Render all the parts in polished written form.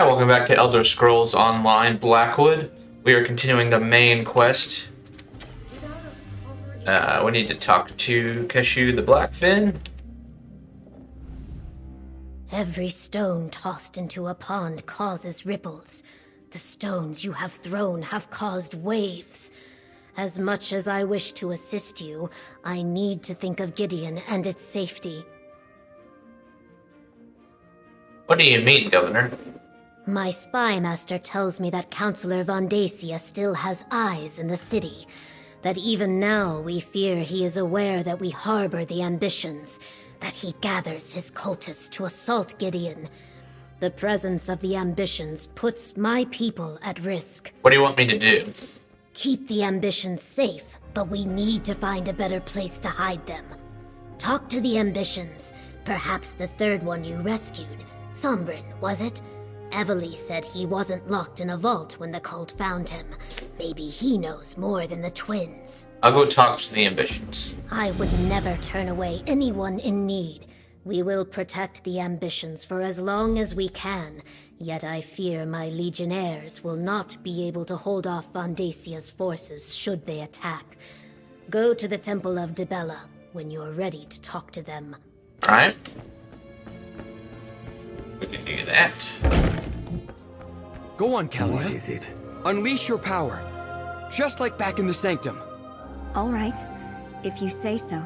Hi, welcome back to Elder Scrolls Online Blackwood. We are continuing the main quest. We need to talk to Keshu the Blackfin. Every stone tossed into a pond causes ripples. The stones you have thrown have caused waves. As much as I wish to assist you, I need to think of Gideon and its safety. What do you mean, Governor? My spy master tells me that Councillor Von Dacia still has eyes in the city. That even now we fear he is aware that we harbor the ambitions. That he gathers his cultists to assault Gideon. The presence of the ambitions puts my people at risk. What do you want me to do? Keep the ambitions safe, but we need to find a better place to hide them. Talk to the ambitions. Perhaps the third one you rescued. Sombrin, was it? Evely said he wasn't locked in a vault when the cult found him. Maybe he knows more than the twins. I'll go talk to the ambitions. I would never turn away anyone in need. We will protect the ambitions for as long as we can, yet I fear my legionnaires will not be able to hold off Von Dacia's forces should they attack. Go to the Temple of Dibella when you're ready to talk to them. Alright. We can do that. Go on, Kalia. What is it? Unleash your power. Just like back in the Sanctum. All right, if you say so.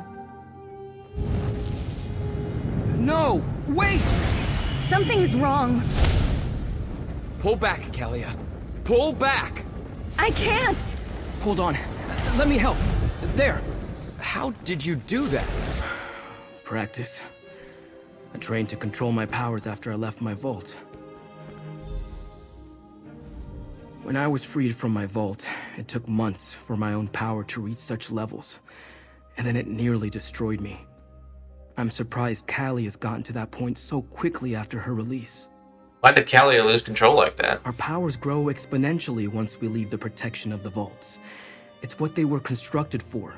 No! Wait! Something's wrong. Pull back, Kalia. Pull back! I can't! Hold on. Let me help. There. How did you do that? Practice. I trained to control my powers after I left my vault. When I was freed from my vault, it took months for my own power to reach such levels, and then it nearly destroyed me. I'm surprised Callie has gotten to that point so quickly after her release. Why did Kalia lose control like that? Our powers grow exponentially once we leave the protection of the vaults. It's what they were constructed for.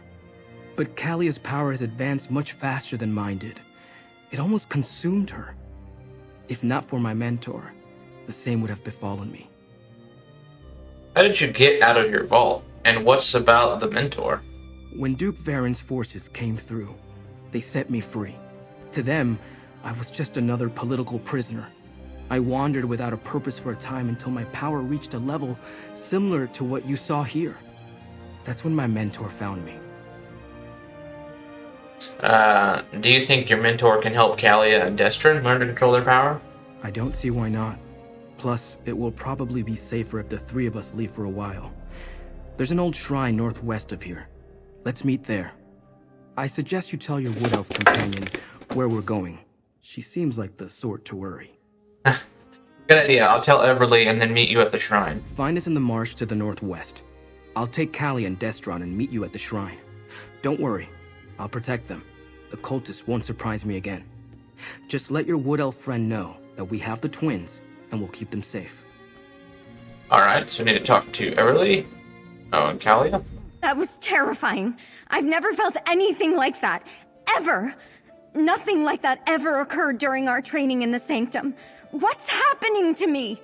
But Kalia's power has advanced much faster than mine did. It almost consumed her. If not for my mentor, the same would have befallen me. How did you get out of your vault? And what's about the mentor? When Duke Varen's forces came through, they set me free. To them, I was just another political prisoner. I wandered without a purpose for a time until my power reached a level similar to what you saw here. That's when my mentor found me. Do you think your mentor can help Kalia and Destrin learn to control their power? I don't see why not. Plus, it will probably be safer if the three of us leave for a while. There's an old shrine northwest of here. Let's meet there. I suggest you tell your wood elf companion where we're going. She seems like the sort to worry. Good idea. I'll tell Everly and then meet you at the shrine. Find us in the marsh to the northwest. I'll take Callie and Destron and meet you at the shrine. Don't worry. I'll protect them. The cultists won't surprise me again. Just let your wood elf friend know that we have the twins, and we'll keep them safe. Alright, so we need to talk to Everly. Oh, and Kalia? That was terrifying. I've never felt anything like that. Ever. Nothing like that ever occurred during our training in the Sanctum. What's happening to me?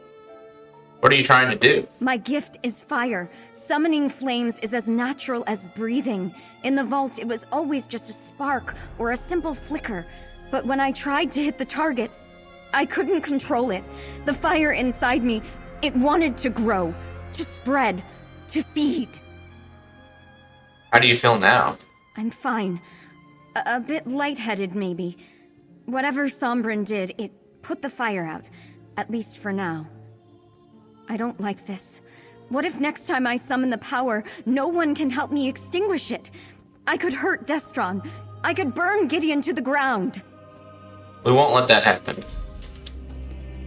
What are you trying to do? My gift is fire. Summoning flames is as natural as breathing. In the vault, it was always just a spark or a simple flicker. But when I tried to hit the target, I couldn't control it. The fire inside me, it wanted to grow, to spread, to feed. How do you feel now? I'm fine. A bit lightheaded, maybe. Whatever Sombrin did, it put the fire out. At least for now. I don't like this. What if next time I summon the power, no one can help me extinguish it? I could hurt Destron. I could burn Gideon to the ground. We won't let that happen.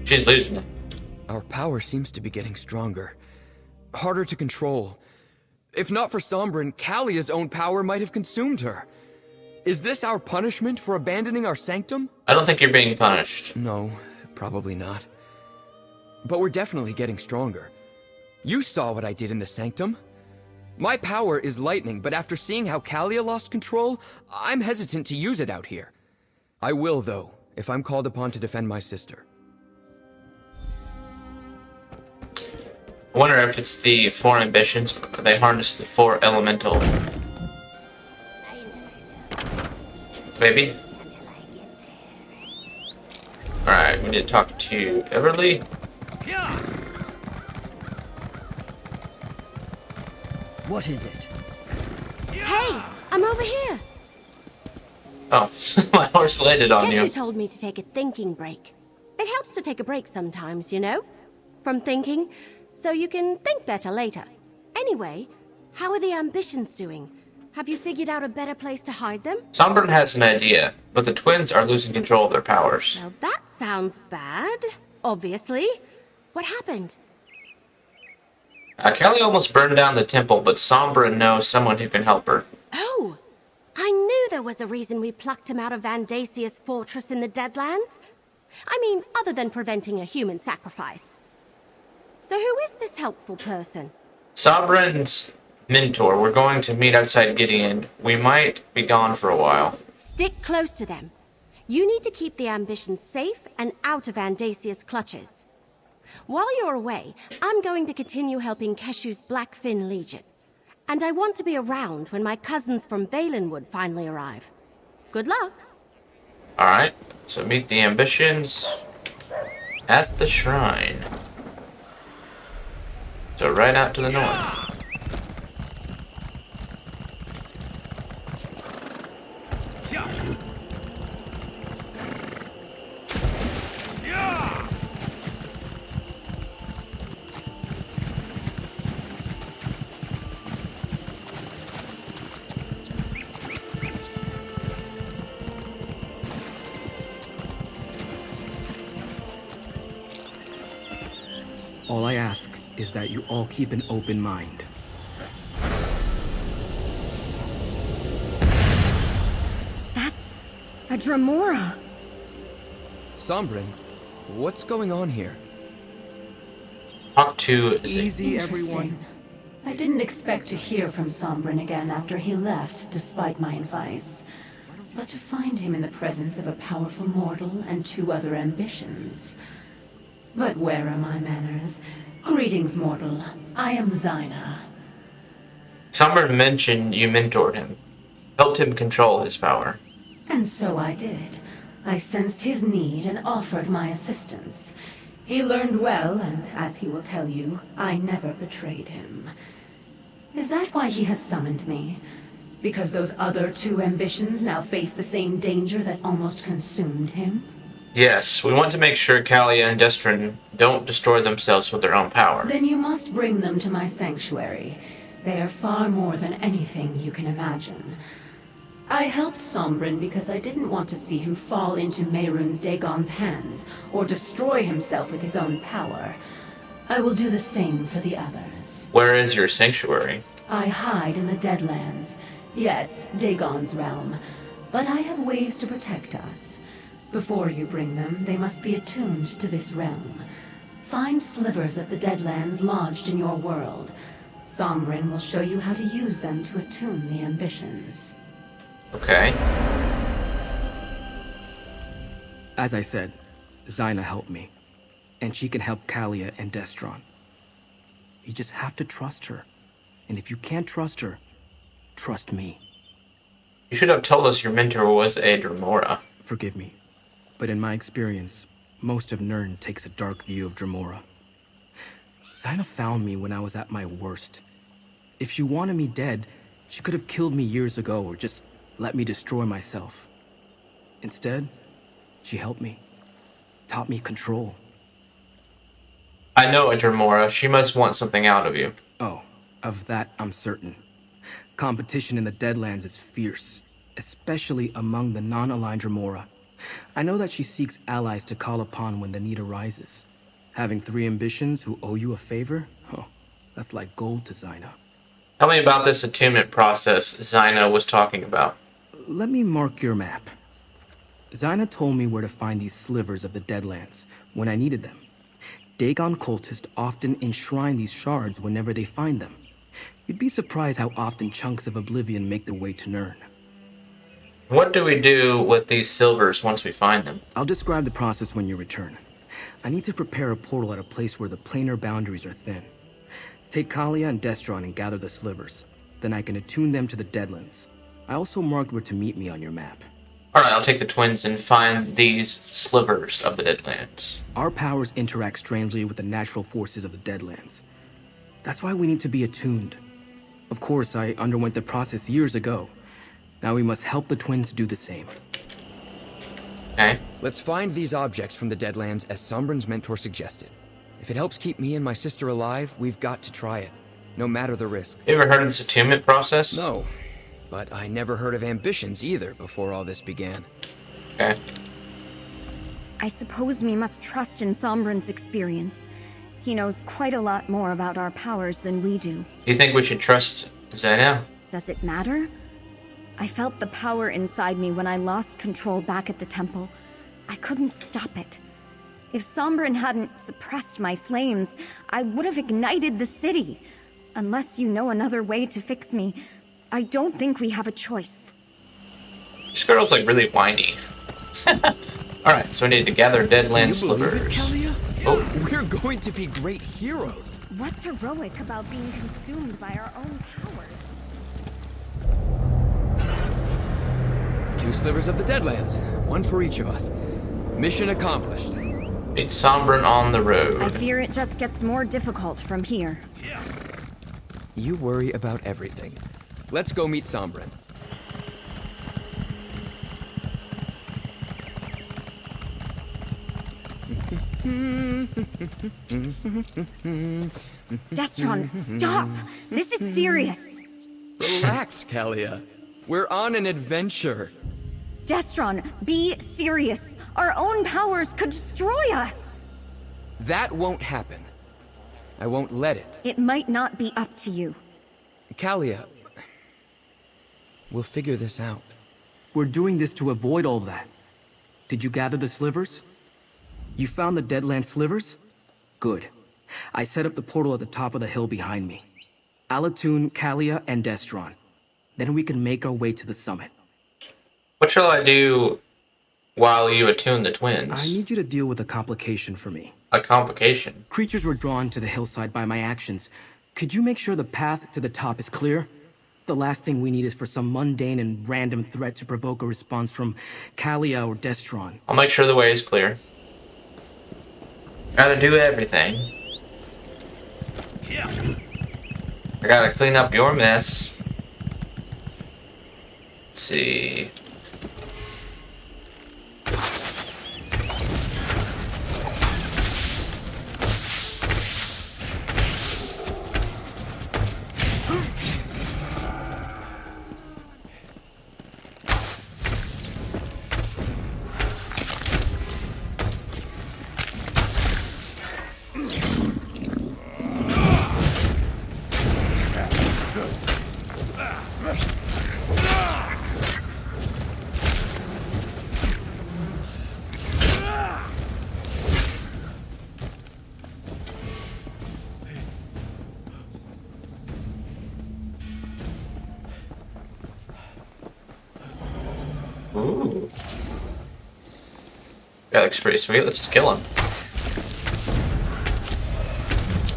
She's losing it. Our power seems to be getting stronger. Harder to control. If not for Sombrin, Kalia's own power might have consumed her. Is this our punishment for abandoning our sanctum? I don't think you're being punished. No, probably not. But we're definitely getting stronger. You saw what I did in the sanctum. My power is lightning, but after seeing how Kalia lost control, I'm hesitant to use it out here. I will, though, if I'm called upon to defend my sister. I wonder if it's the 4 ambitions, or they harness the 4 elemental. Maybe? Alright, we need to talk to Everly. What is it? Hey, I'm over here. Oh, my horse landed on Keshu you. told me to take a thinking break. It helps to take a break sometimes, you know? From thinking, so you can think better later. Anyway, how are the ambitions doing? Have you figured out a better place to hide them? Sombrin has an idea, but the twins are losing control of their powers. Well, that sounds bad. Obviously. What happened? Kelly almost burned down the temple, but Sombrin knows someone who can help her. Oh! I knew there was a reason we plucked him out of Vandasia's fortress in the Deadlands. I mean, other than preventing a human sacrifice. So who is this helpful person? Sombrin's mentor. We're going to meet outside Gideon. We might be gone for a while. Stick close to them. You need to keep the ambitions safe and out of Vandasia's clutches. While you're away, I'm going to continue helping Keshu's Blackfin Legion. And I want to be around when my cousins from Valenwood finally arrive. Good luck. Alright, so meet the ambitions at the shrine. So right out to the north. All I ask is that you all keep an open mind. That's a Dremora. Sombrin, what's going on here? Talk to Easy, everyone. Interesting. I didn't expect to hear from Sombrin again after he left, despite my advice. But to find him in the presence of a powerful mortal and 2 other ambitions. But where are my manners? Greetings, mortal. I am Zyna. Sombrin mentioned you mentored him, helped him control his power. And so I did. I sensed his need and offered my assistance. He learned well, and as he will tell you, I never betrayed him. Is that why he has summoned me? Because those other 2 ambitions now face the same danger that almost consumed him? Yes, we want to make sure Kalia and Destrin don't destroy themselves with their own power. Then you must bring them to my sanctuary. They are far more than anything you can imagine. I helped Sombrin because I didn't want to see him fall into Mehrunes Dagon's hands, or destroy himself with his own power. I will do the same for the others. Where is your sanctuary? I hide in the Deadlands. Yes, Dagon's realm. But I have ways to protect us. Before you bring them, they must be attuned to this realm. Find slivers of the Deadlands lodged in your world. Sombrin will show you how to use them to attune the ambitions. Okay. As I said, Zyna helped me. And she can help Kalia and Destron. You just have to trust her. And if you can't trust her, trust me. You should have told us your mentor was a Dremora. Forgive me, but in my experience, most of Nirn takes a dark view of Dremora. Zyna found me when I was at my worst. If she wanted me dead, she could have killed me years ago or just let me destroy myself. Instead, she helped me, taught me control. I know a Dremora. She must want something out of you. Oh, of that I'm certain. Competition in the Deadlands is fierce, especially among the non-aligned Dremora. I know that she seeks allies to call upon when the need arises. Having 3 ambitions who owe you a favor? Oh, that's like gold to Zyna. Tell me about this attunement process Zyna was talking about. Let me mark your map. Zyna told me where to find these slivers of the Deadlands when I needed them. Dagon cultists often enshrine these shards whenever they find them. You'd be surprised how often chunks of Oblivion make their way to Nirn. What do we do with these silvers once we find them? I'll describe the process when you return. I need to prepare a portal at a place where the planar boundaries are thin. Take Kalia and Destron and gather the slivers. Then I can attune them to the Deadlands. I also marked where to meet me on your map. Alright, I'll take the twins and find these slivers of the Deadlands. Our powers interact strangely with the natural forces of the Deadlands. That's why we need to be attuned. Of course, I underwent the process years ago. Now we must help the twins do the same. Okay. Let's find these objects from the Deadlands as Sombrin's mentor suggested. If it helps keep me and my sister alive, we've got to try it, no matter the risk. You ever heard of this attunement process? No, but I never heard of ambitions either before all this began. Okay. I suppose we must trust in Sombrin's experience. He knows quite a lot more about our powers than we do. You think we should trust Zeno? Does it matter? I felt the power inside me when I lost control back at the temple. I couldn't stop it. If Sombrin hadn't suppressed my flames, I would have ignited the city. Unless you know another way to fix me, I don't think we have a choice. This girl's like really whiny. Alright, so we need to gather Deadland slivers. Oh. We're going to be great heroes. What's heroic about being consumed by our own powers? 2 slivers of the Deadlands, one for each of us. Mission accomplished. Meet Sombrin on the road. I fear it just gets more difficult from here. You worry about everything. Let's go meet Sombrin. Destron, stop! This is serious! Relax, Kalia. We're on an adventure. Destron, be serious! Our own powers could destroy us! That won't happen. I won't let it. It might not be up to you. Kalia, we'll figure this out. We're doing this to avoid all that. Did you gather the slivers? You found the Deadland slivers? Good. I set up the portal at the top of the hill behind me. I'll attune Kalia and Destron. Then we can make our way to the summit. What shall I do while you attune the I twins? need you to deal with a complication for me. A complication. Creatures were drawn to the hillside by my actions. Could you make sure the path to the top is clear? The last thing we need is for some mundane and random threat to provoke a response from Kalia or Destron. I'll make sure the way is clear. Gotta do everything. I gotta clean up your mess. Let's see. Ooh. That looks pretty sweet. Let's just kill him.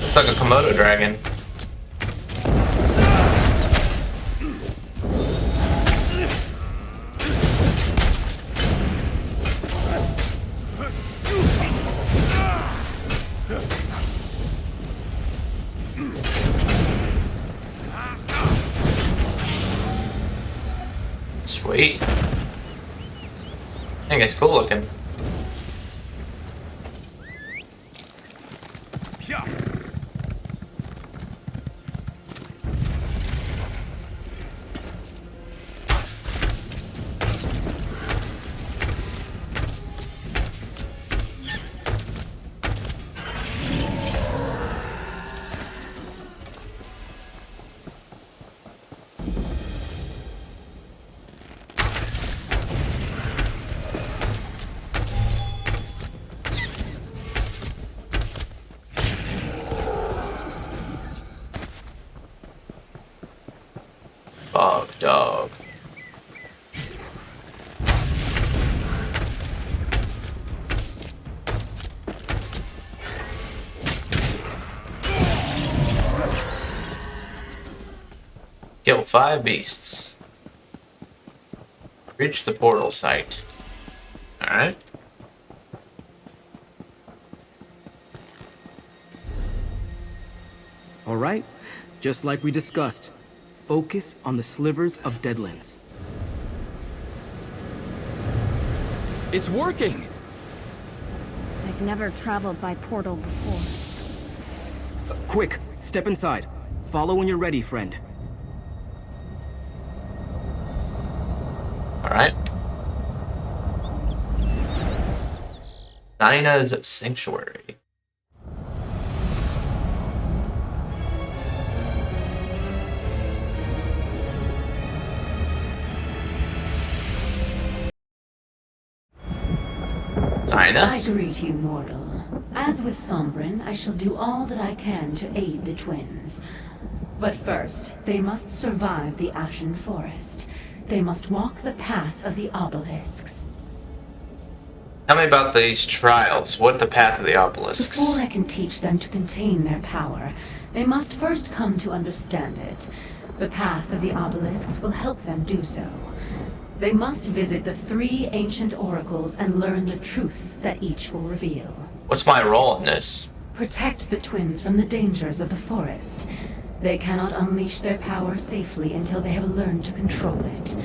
Looks like a Komodo dragon. Sweet. I think it's cool looking. Dog. Kill 5 beasts. Reach the portal site. Alright. All right, just like we discussed, focus on the slivers of Deadlands. It's working! I've never traveled by portal before. Quick, step inside. Follow when you're ready, friend. Alright. Nina's Sanctuary. I greet you, mortal. As with Sombrin, I shall do all that I can to aid the twins. But first, they must survive the Ashen Forest. They must walk the path of the Obelisks. Tell me about these trials. What the path of the Obelisks? Before I can teach them to contain their power, they must first come to understand it. The path of the Obelisks will help them do so. They must visit the 3 ancient oracles and learn the truths that each will reveal. What's my role in this? Protect the twins from the dangers of the forest. They cannot unleash their power safely until they have learned to control it.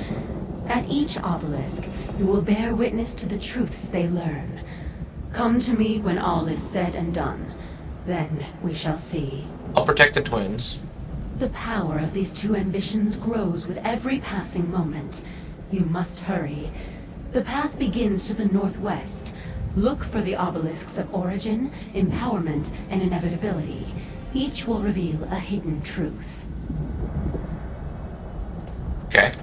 At each obelisk, you will bear witness to the truths they learn. Come to me when all is said and done. Then we shall see. I'll protect the twins. The power of these 2 ambitions grows with every passing moment. You must hurry. The path begins to the northwest. Look for the Obelisks of Origin, Empowerment, and Inevitability. Each will reveal a hidden truth. Okay.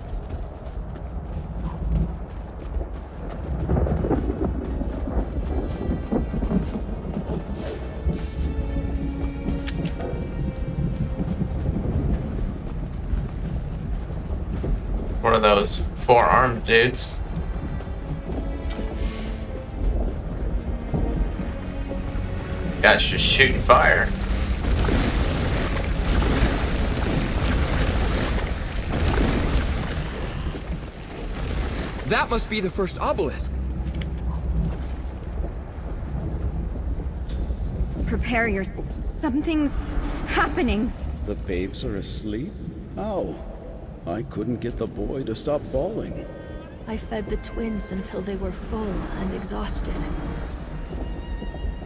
One of those 4-armed dudes. Guy's just shooting fire. That must be the first obelisk. Prepare your... Something's happening. The babes are asleep? How? I couldn't get the boy to stop bawling. I fed the twins until they were full and exhausted.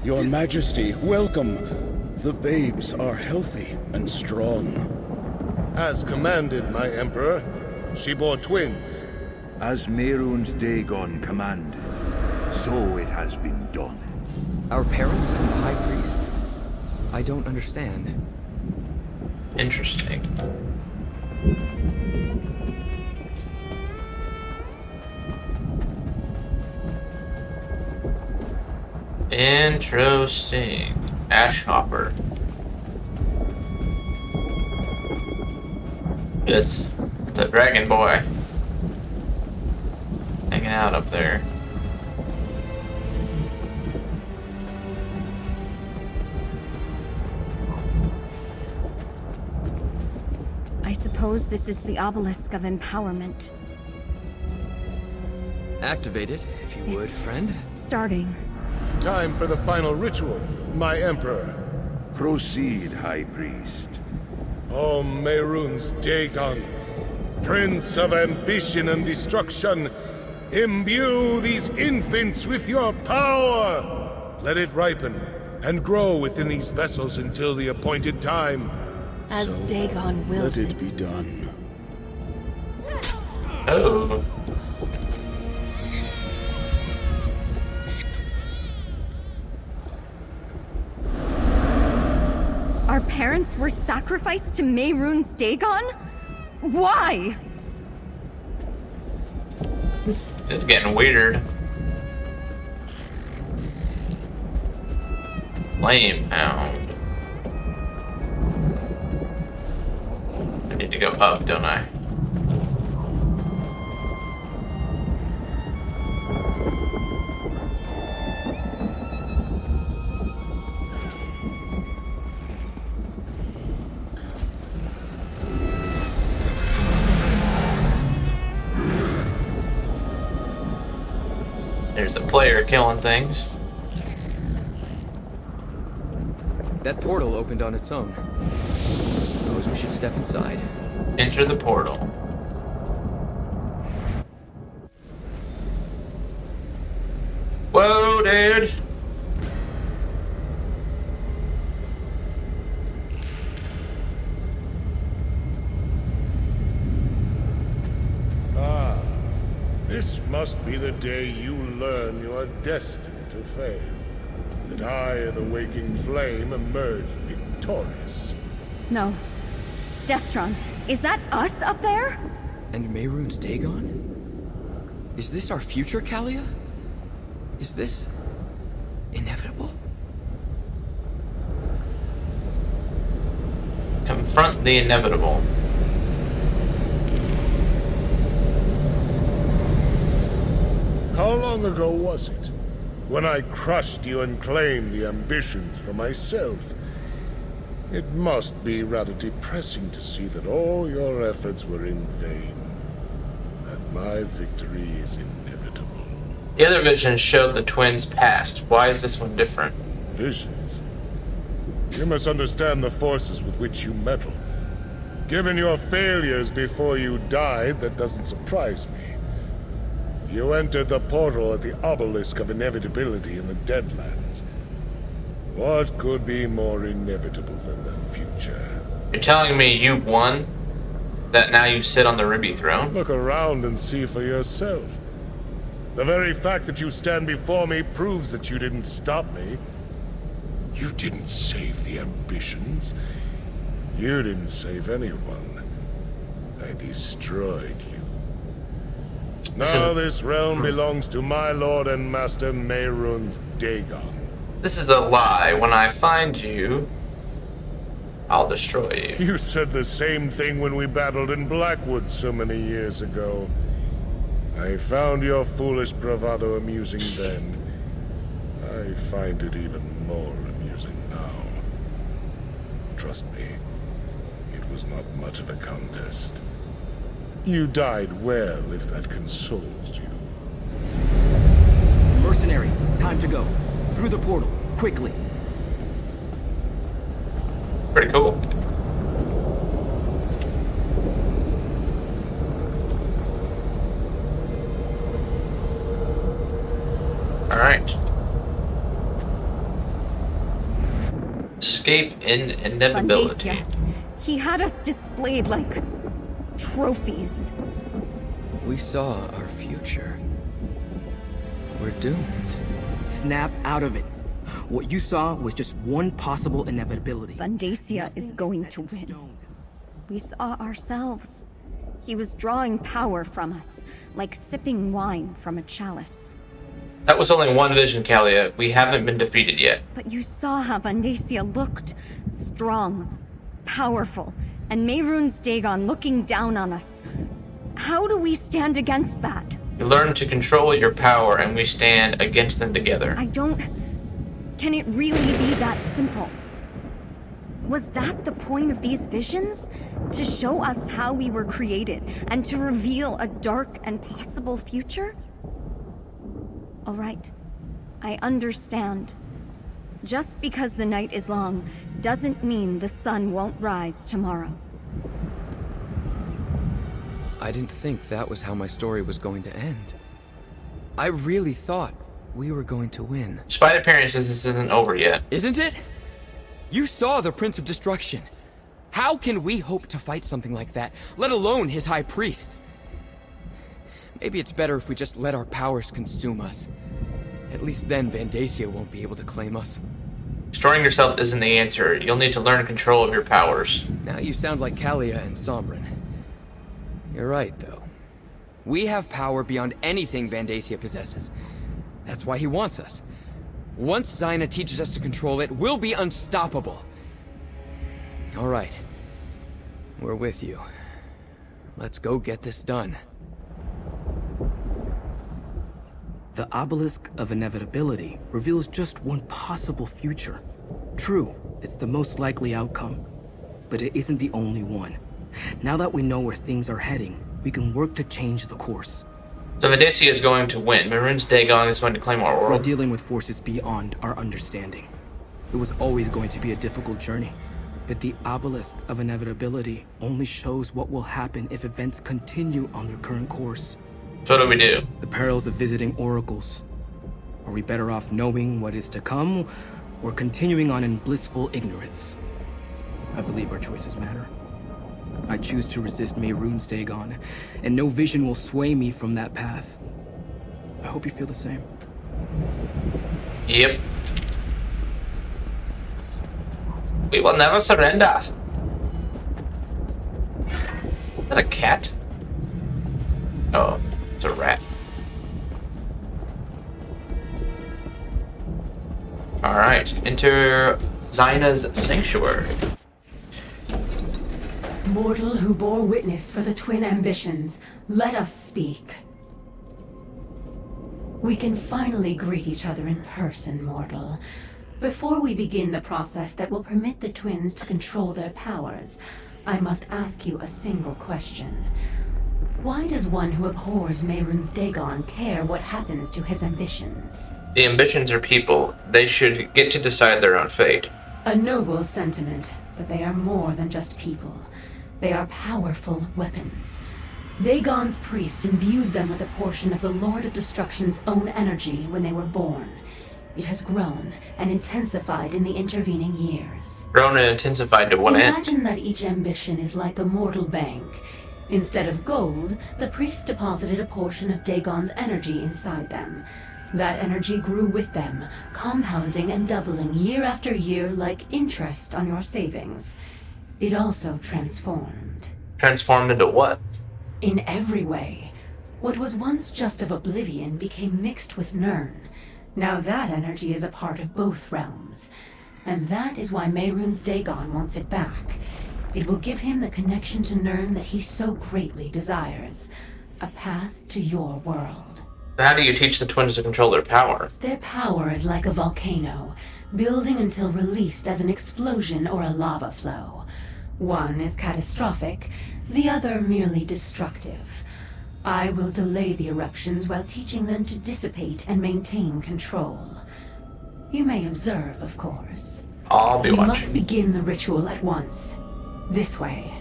Your Majesty, welcome. The babes are healthy and strong. As commanded, my Emperor. She bore twins. As Mehrunes Dagon commanded, so it has been done. Our parents and the High Priest? I don't understand. Interesting. Interesting. Ash Hopper. It's a dragon boy hanging out up there. I suppose this is the Obelisk of Empowerment. Activate it, if you would, friend. Starting. Time for the final ritual, my Emperor. Proceed, High Priest. O Mehrunes Dagon, Prince of Ambition and Destruction, imbue these infants with your power! Let it ripen and grow within these vessels until the appointed time. As Dagon wills Let it. it be done. Oh. Our parents were sacrificed to Mehrunes Dagon? Why? This is getting weird. Flame Hound. I need to go up, don't I? There's a player killing things. That portal opened on its own. Suppose we should step inside. Enter the portal. Whoa, dude! This must be the day you learn you are destined to fail. That I, the waking flame, emerged victorious. No. Destron, is that us up there? And Mehrunes Dagon? Is this our future, Kalia? Is this inevitable? Confront the inevitable. How long ago was it? When I crushed you and claimed the ambitions for myself. It must be rather depressing to see that all your efforts were in vain. That my victory is inevitable. The other visions showed the twins' past. Why is this one different? Visions? You must understand the forces with which you meddle. Given your failures before you died, that doesn't surprise me. You entered the portal at the Obelisk of Inevitability in the Deadlands. What could be more inevitable than the future? You're telling me you won? That now you sit on the Ruby Throne? Look around and see for yourself. The very fact that you stand before me proves that you didn't stop me. You didn't save the ambitions. You didn't save anyone. I destroyed you. Now this realm belongs to my lord and master Mehrunes Dagon. This is a lie. When I find you, I'll destroy you. You said the same thing when we battled in Blackwood so many years ago. I found your foolish bravado amusing then. I find it even more amusing now. Trust me, it was not much of a contest. You died well, if that consoles you. Mercenary, time to go. Through the portal, quickly. Pretty cool. Alright. Escape in inevitability. Vandacia. He had us displayed like trophies. We saw our future. We're doomed. Snap out of it. What you saw was just one possible inevitability. Vandacia is going to win. We saw ourselves. He was drawing power from us, like sipping wine from a chalice. That was only one vision, Kalia. We haven't been defeated yet. But you saw how Vandacia looked. Strong, powerful, and Mehrunes Dagon looking down on us. How do we stand against that? You learn to control your power, and we stand against them together. I don't... Can it really be that simple? Was that the point of these visions? To show us how we were created, and to reveal a dark and possible future? All right, I understand. Just because the night is long doesn't mean the sun won't rise tomorrow. I didn't think that was how my story was going to end. I really thought we were going to win. Despite appearances, this isn't over yet. Isn't it? You saw the Prince of Destruction. How can we hope to fight something like that, let alone his High Priest? Maybe it's better if we just let our powers consume us. At least then Vandacia won't be able to claim us. Destroying yourself isn't the answer. You'll need to learn control of your powers. Now you sound like Kalia and Sombrin. You're right, though. We have power beyond anything Vandacia possesses. That's why he wants us. Once Zaina teaches us to control it, we'll be unstoppable. All right. We're with you. Let's go get this done. The Obelisk of Inevitability reveals just one possible future. True, it's the most likely outcome, but it isn't the only one. Now that we know where things are heading, we can work to change the course. So Vandacia is going to win. Maroon's Dagon is going to claim our We're world. dealing with forces beyond our understanding. It was always going to be a difficult journey. But the Obelisk of Inevitability only shows what will happen if events continue on their current course. So what do we do? The perils of visiting oracles. Are we better off knowing what is to come, or continuing on in blissful ignorance? I believe our choices matter. I choose to resist Mehrunes Dagon, and no vision will sway me from that path. I hope you feel the same. Yep. We will never surrender. Is that a cat? Oh, it's a rat. Alright, enter Zaina's sanctuary. Mortal who bore witness for the twin ambitions, let us speak. We can finally greet each other in person, mortal. Before we begin the process that will permit the twins to control their powers, I must ask you a single question. Why does one who abhors Mehrunes Dagon care what happens to his ambitions? The ambitions are people. They should get to decide their own fate. A noble sentiment, but they are more than just people. They are powerful weapons. Dagon's priest imbued them with a portion of the Lord of Destruction's own energy when they were born. It has grown and intensified in the intervening years. Grown and intensified to what end? Imagine that each ambition is like a mortal bank. Instead of gold, the priest deposited a portion of Dagon's energy inside them. That energy grew with them, compounding and doubling year after year like interest on your savings. It also transformed. Transformed into what? In every way. What was once just of Oblivion became mixed with Nirn. Now that energy is a part of both realms. And that is why Mehrunes Dagon wants it back. It will give him the connection to Nirn that he so greatly desires. A path to your world. How do you teach the twins to control their power? Their power is like a volcano, building until released as an explosion or a lava flow. One is catastrophic, the other merely destructive. I will delay the eruptions while teaching them to dissipate and maintain control. You may observe, of course. I'll be We watching. must begin the ritual at once. This way.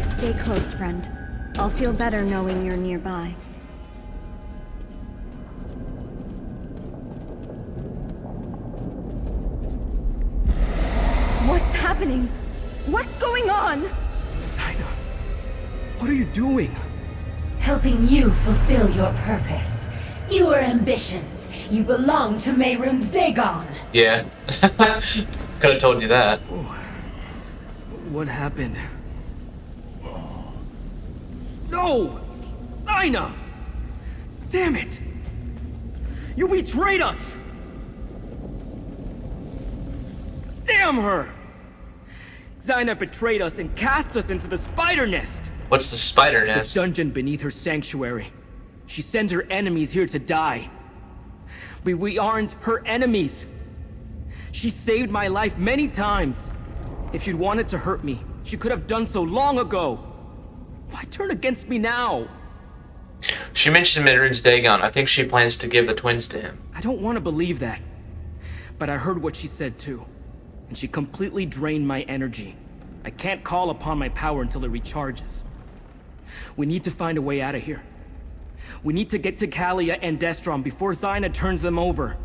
Stay close, friend. I'll feel better knowing you're nearby. What's happening? What's going on? Zaina, what are you doing? Helping you fulfill your purpose. Your ambitions. You belong to Mehrunes Dagon. Yeah. Could have told you that. What happened? No! Zaina! Damn it! You betrayed us! Damn her! Zaina betrayed us and cast us into the spider nest! What's the spider It's nest? a dungeon beneath her sanctuary. She sends her enemies here to die. We aren't her enemies. She saved my life many times. If she'd wanted to hurt me, she could have done so long ago. Why turn against me now? She mentioned Mehrunes Dagon. I think she plans to give the twins to him. I don't want to believe that. But I heard what she said too. And she completely drained my energy. I can't call upon my power until it recharges. We need to find a way out of here. We need to get to Kalia and Destron before Zaina turns them over.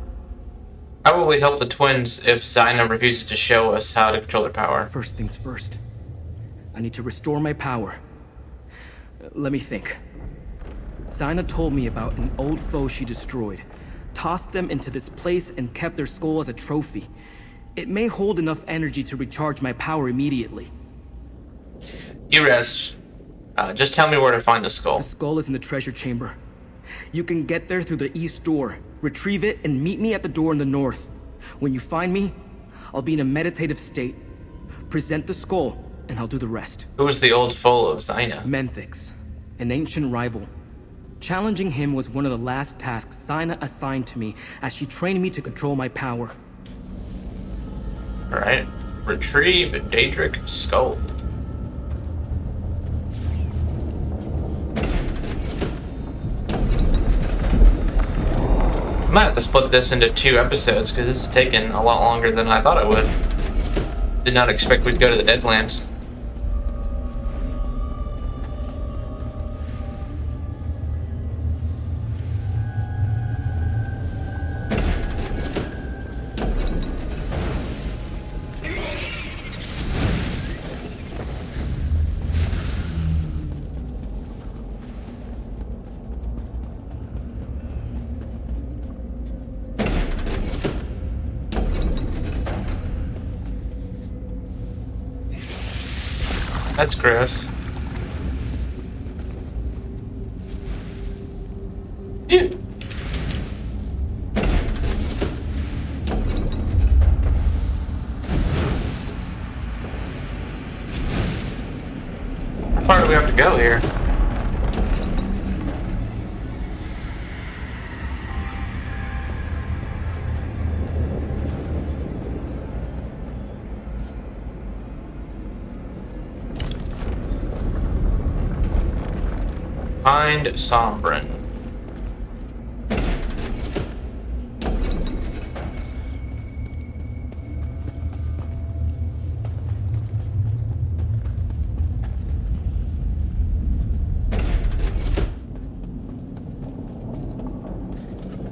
How will we help the twins if Zaina refuses to show us how to control their power? First things first. I need to restore my power. Let me think. Zaina told me about an old foe she destroyed. Tossed them into this place and kept their skull as a trophy. It may hold enough energy to recharge my power immediately. You rest. Just tell me where to find the skull. The skull is in the treasure chamber. You can get there through the east door, retrieve it, and meet me at the door in the north. When you find me, I'll be in a meditative state. Present the skull, and I'll do the rest. Who was the old foe of Zaina? Menthix, an ancient rival. Challenging him was one of the last tasks Zaina assigned to me as she trained me to control my power. Alright. Retrieve Daedric skull. I might have to split this into 2 episodes because this is taking a lot longer than I thought it would. Did not expect we'd go to the Deadlands. That's gross. Ew. How far do we have to go here? Find Sombrin.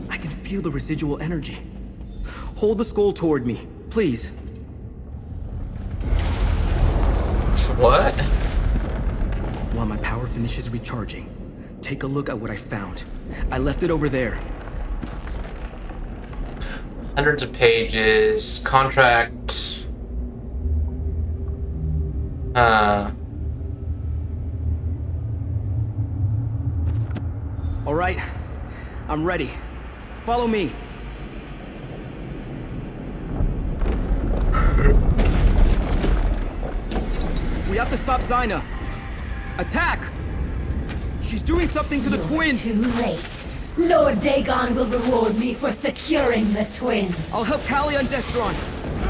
I can feel the residual energy. Hold the skull toward me, please. What? While my power finishes recharging, take a look at what I found. I left it over there. Hundreds of pages, contract. All right, I'm ready. Follow me. We have to stop Zyna. Attack! She's doing something to the twins! Too late. Lord Dagon will reward me for securing the twins. I'll help Callie and Destron.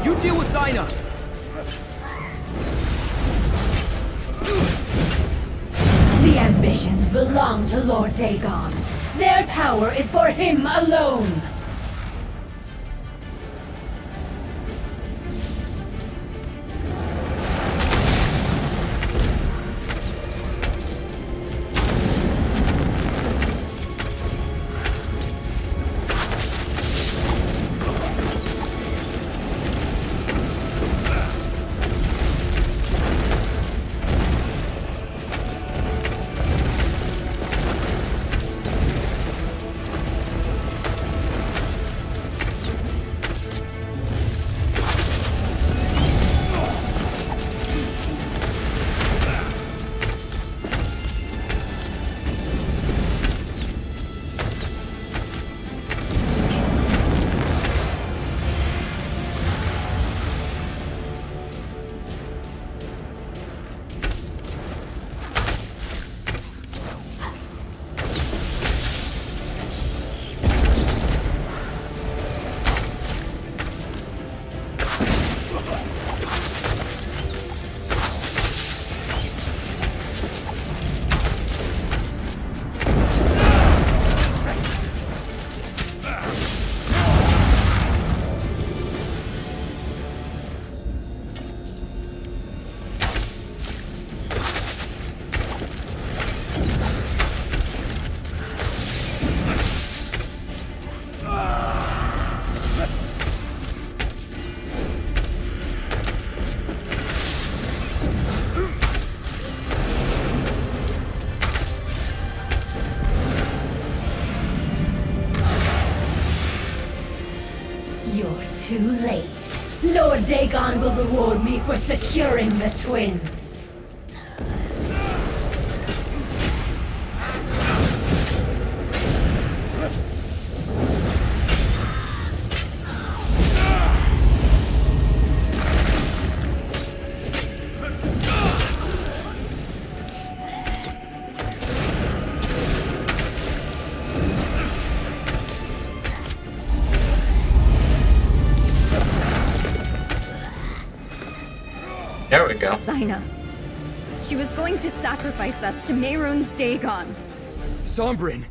You deal with Zyna. The ambitions belong to Lord Dagon. Their power is for him alone. Too late. Lord Dagon will reward me for securing the twins. There we go. Zyna. She was going to sacrifice us to Mehrunes Dagon. Sombrin,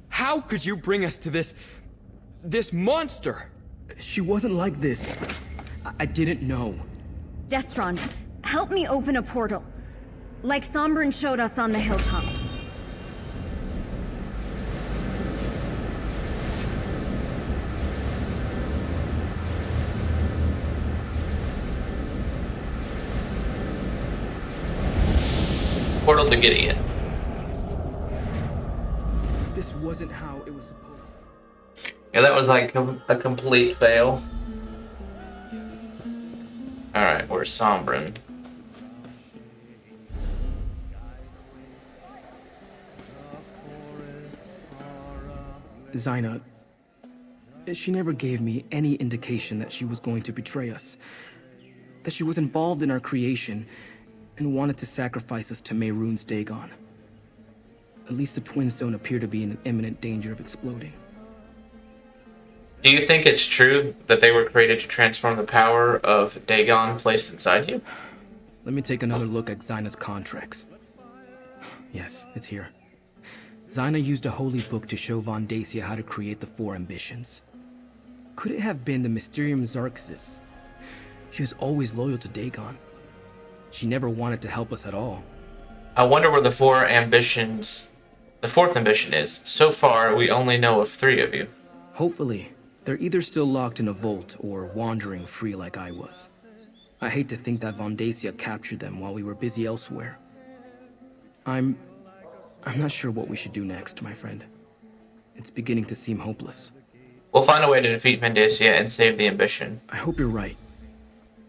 how could you bring us to this This monster! She wasn't like this. I didn't know. Destron, help me open a portal. Like Sombrin showed us on the hilltop. Portal to Gideon. This wasn't how it was supposed to. Yeah, that was like a complete fail. Alright, where's Sombrin? Zaina, she never gave me any indication that she was going to betray us. That she was involved in our creation and wanted to sacrifice us to Mehrunes Dagon. At least the Twin Stone appeared to be in imminent danger of exploding. Do you think it's true that they were created to transform the power of Dagon placed inside you? Let me take another look at Zaina's contracts. Yes, it's here. Zaina used a holy book to show Von Dacia how to create the 4 ambitions. Could it have been the Mysterium Xarxis? She was always loyal to Dagon. She never wanted to help us at all. I wonder where the 4 ambitions... The 4th ambition is. So far, we only know of 3 of you. Hopefully, they're either still locked in a vault or wandering free like I was. I hate to think that Von Dacia captured them while we were busy elsewhere. I'm not sure what we should do next, my friend. It's beginning to seem hopeless. We'll find a way to defeat Von Dacia and save the ambition. I hope you're right,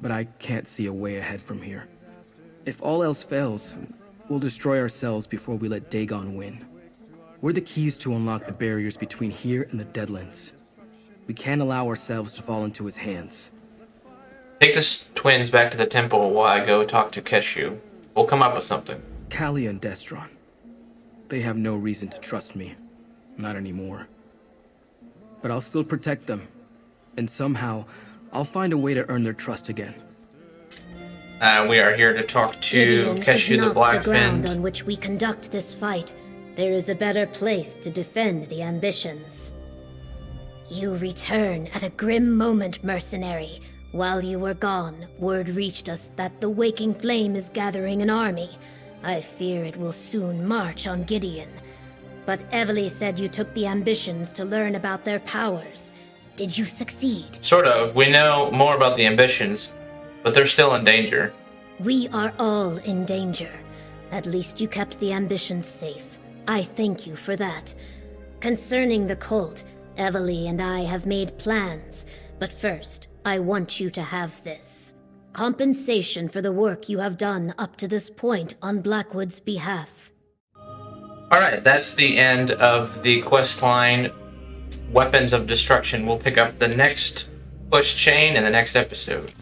but I can't see a way ahead from here. If all else fails, we'll destroy ourselves before we let Dagon win. We're the keys to unlock the barriers between here and the Deadlands. We can't allow ourselves to fall into his hands. Take the twins back to the temple while I go talk to Keshu. We'll come up with something. Callia and Destron. They have no reason to trust me. Not anymore. But I'll still protect them. And somehow, I'll find a way to earn their trust again. We are here to talk to Gideon Keshu is the not the ground Blackfin. on which we conduct this fight. There is a better place to defend the ambitions. You return at a grim moment, mercenary. While you were gone, word reached us that the Waking Flame is gathering an army. I fear it will soon march on Gideon. But Evely said you took the ambitions to learn about their powers. Did you succeed? Sort of. We know more about the ambitions, but they're still in danger. We are all in danger. At least you kept the ambitions safe. I thank you for that. Concerning the cult, Evely and I have made plans, but first, I want you to have this. Compensation for the work you have done up to this point on Blackwood's behalf. Alright, that's the end of the quest line, Weapons of Destruction. We'll pick up the next push chain in the next episode.